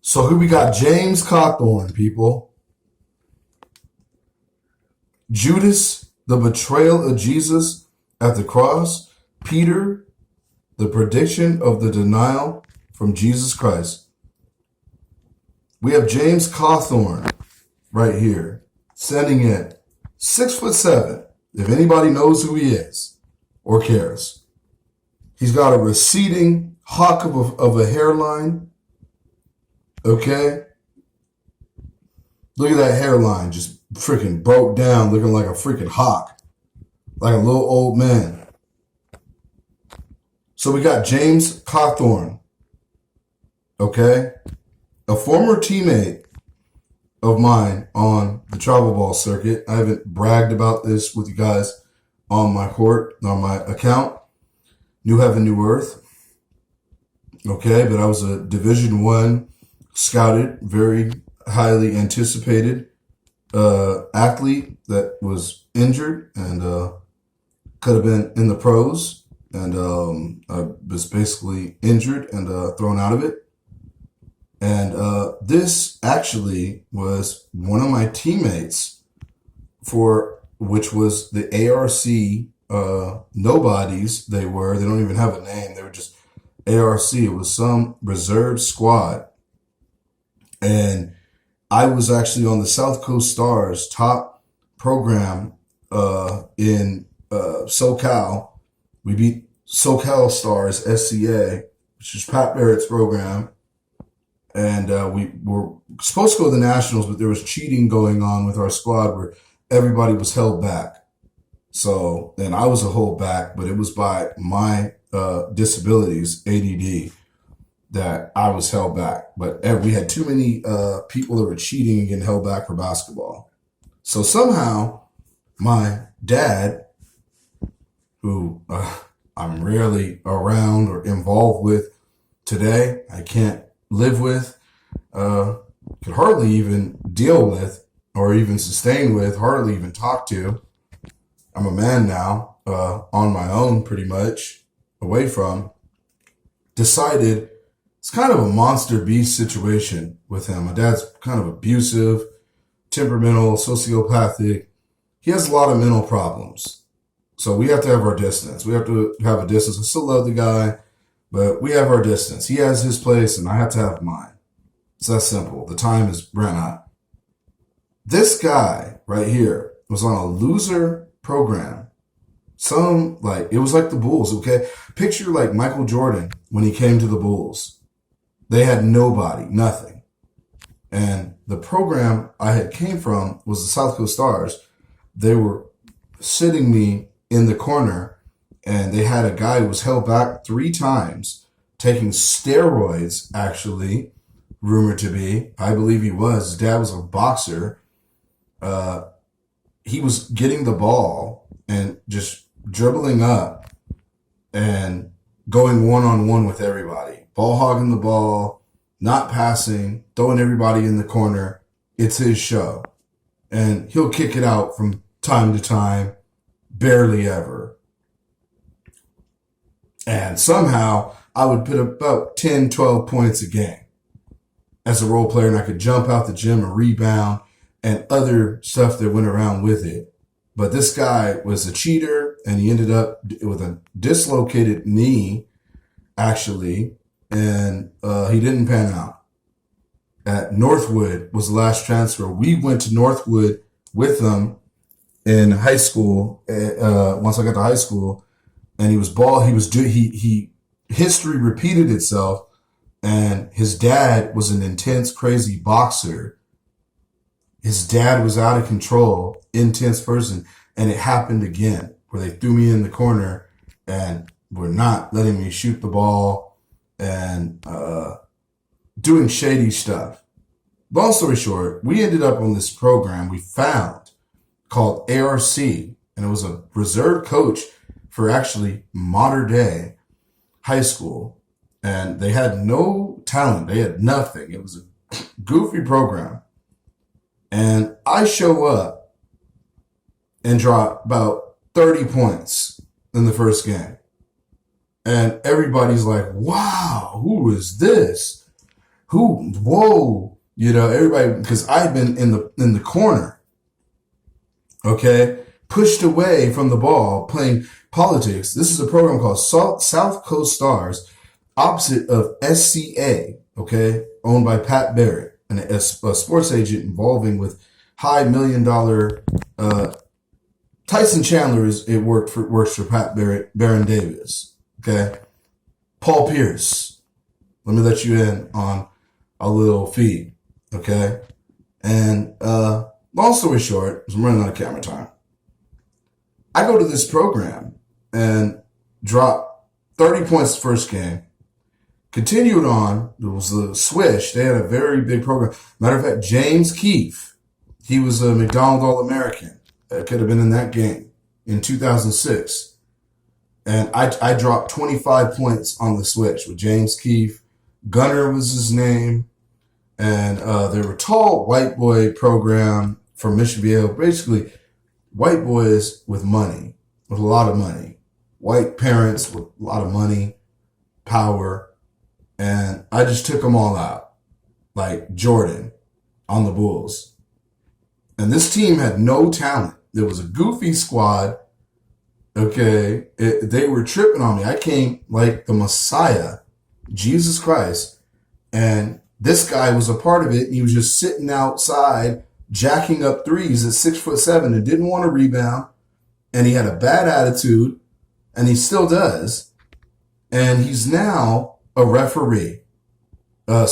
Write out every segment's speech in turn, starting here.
So here we got James Cawthorn, people. Judas, the betrayal of Jesus at the cross. Peter, the prediction of the denial from Jesus Christ. We have James Cawthorn right here, sending it 6'7", if anybody knows who he is or cares. He's got a receding hawk of a hairline. Okay? Look at that hairline, just freaking broke down, looking like a freaking hawk. Like a little old man. So we got James Cawthorn. Okay? A former teammate of mine on the travel ball circuit. I haven't bragged about this with you guys on my account. New Heaven, New Earth. Okay, but I was a Division I scouted, very highly anticipated athlete that was injured and could have been in the pros. And I was basically injured and thrown out of it. And this actually was one of my teammates which was the ARC nobodies. They don't even have a name. They were just ARC. It was some reserve squad. And I was actually on the South Coast Stars top program in SoCal. We beat SoCal Stars, SCA, which is Pat Barrett's program. And we were supposed to go to the Nationals, but there was cheating going on with our squad where everybody was held back. So, and I was a holdback, but it was by my disabilities, ADD, that I was held back. But we had too many people that were cheating and getting held back for basketball. So somehow my dad, who I'm rarely around or involved with today, I can't live with, could hardly even deal with or even sustain with, hardly even talk to. I'm a man now, on my own pretty much, away from, decided it's kind of a monster beast situation with him. My dad's kind of abusive, temperamental, sociopathic. He has a lot of mental problems. So we have to have our distance. We have to have a distance. I still love the guy, but we have our distance. He has his place and I have to have mine. It's that simple. The time is ran out. This guy right here was on a loser program. It was like the Bulls, okay? Picture like Michael Jordan when he came to the Bulls. They had nobody, nothing. And the program I had came from was the South Coast Stars. They were sitting me in the corner and they had a guy who was held back 3 times, taking steroids, actually, rumored to be. I believe he was. His dad was a boxer. He was getting the ball and just dribbling up and going one-on-one with everybody. Ball hogging the ball, not passing, throwing everybody in the corner. It's his show. And he'll kick it out from time to time, barely ever. And somehow I would put about 10, 12 points a game as a role player, and I could jump out the gym and rebound and other stuff that went around with it. But this guy was a cheater, and he ended up with a dislocated knee, actually, and he didn't pan out. At Northwood was the last transfer. We went to Northwood with him in high school. Once I got to high school, and history repeated itself, and his dad was an intense, crazy boxer. His dad was out of control, intense person, and it happened again where they threw me in the corner and were not letting me shoot the ball and doing shady stuff. Long story short, we ended up on this program we found called ARC, and it was a reserve coach for actually modern day high school, and they had no talent. They had nothing. It was a goofy program. And I show up and drop about 30 points in the first game. And everybody's like, wow, who is this? Who? Whoa. Everybody, because I've been in the corner, okay, pushed away from the ball, playing politics. This is a program called South Coast Stars, opposite of SCA, okay, owned by Pat Barrett, and a sports agent involving with high $1 million. Tyson Chandler works for Pat Barrett, Baron Davis, okay. Paul Pierce. Let me let you in on a little feed, okay. And long story short, I'm running out of camera time. I go to this program and drop 30 points the first game. Continued on. It was the Swish. They had a very big program. Matter of fact, James Keefe, he was a McDonald All-American. Could have been in that game in 2006. And I dropped 25 points on the Switch with James Keefe. Gunner was his name. And they were tall white boy program from Michigan. Basically, white boys with money, with a lot of money. White parents with a lot of money, power. And I just took them all out, like Jordan on the Bulls. And this team had no talent. There was a goofy squad. Okay. They were tripping on me. I came like the Messiah, Jesus Christ. And this guy was a part of it. And he was just sitting outside, jacking up threes at 6'7" and didn't want to rebound. And he had a bad attitude, and he still does. And he's now a referee, / a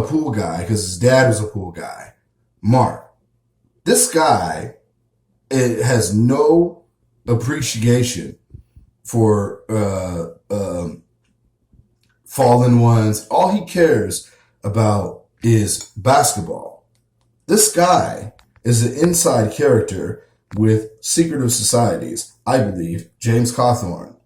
pool guy, because his dad was a pool guy. Mark. This guy, it has no appreciation for fallen ones. All he cares about is basketball. This guy is an inside character with secretive societies, I believe, James Cawthorn.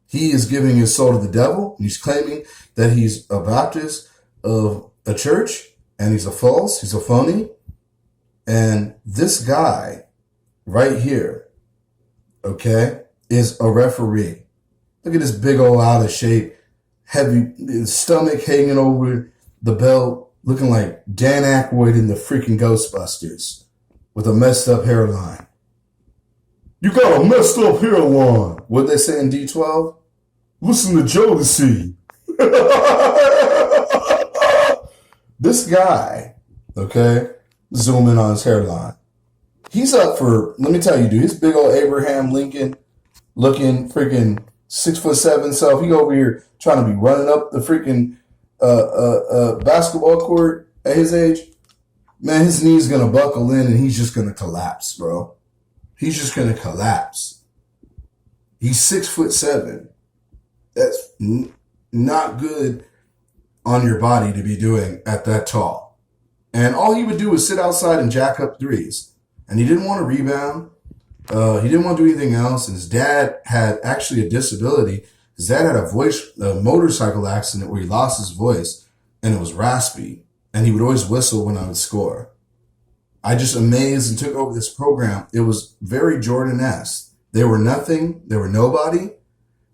He is giving his soul to the devil. He's claiming that he's a Baptist of a church, and he's a phony. And this guy right here, okay, is a referee. Look at this big old out of shape, heavy stomach hanging over the belt, looking like Dan Aykroyd in the freaking Ghostbusters with a messed up hairline. You got a messed up hairline. What'd they say in D12? Listen to Jodeci. This guy, okay, zoom in on his hairline. He's up for, let me tell you, dude, his big old Abraham Lincoln looking freaking 6'7" self. He over here trying to be running up the freaking basketball court at his age. Man, his knee's going to buckle in and he's just going to collapse, bro. He's just going to collapse. He's 6'7". That's not good on your body to be doing at that tall. And all he would do was sit outside and jack up threes. And he didn't want to rebound. He didn't want to do anything else. And his dad had actually a disability. His dad had a motorcycle accident where he lost his voice and it was raspy. And he would always whistle when I would score. I just amazed and took over this program. It was very Jordan-esque. They were nothing. They were nobody.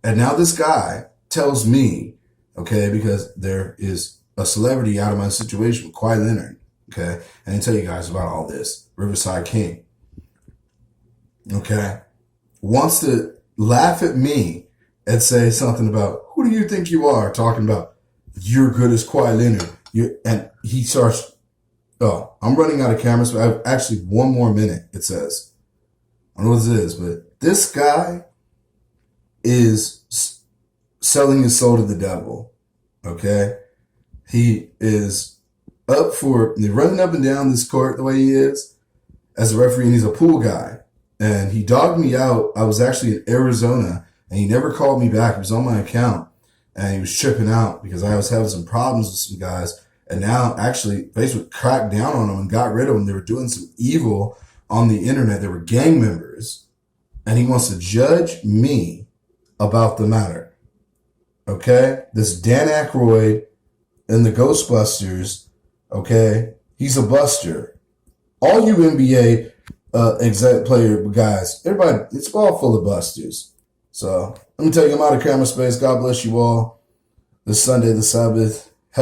And now this guy tells me, okay, because there is a celebrity out of my situation with Kawhi Leonard, okay, and I tell you guys about all this, Riverside King, okay, wants to laugh at me and say something about, who do you think you are, talking about, you're good as Kawhi Leonard, and he starts, I'm running out of cameras, so I have actually 1 more minute, it says. I don't know what this is, but this guy is selling his soul to the devil, okay? He is up for running up and down this court the way he is as a referee, and he's a pool guy. And he dogged me out. I was actually in Arizona, and he never called me back. He was on my account, and he was tripping out because I was having some problems with some guys. And now, actually, Facebook cracked down on them and got rid of them. They were doing some evil on the internet. They were gang members. And he wants to judge me about the matter. Okay? This Dan Aykroyd in the Ghostbusters, okay? He's a buster. All you NBA exact player guys, everybody, it's all full of busters. So let me tell you, I'm out of camera space. God bless you all. This Sunday, the Sabbath.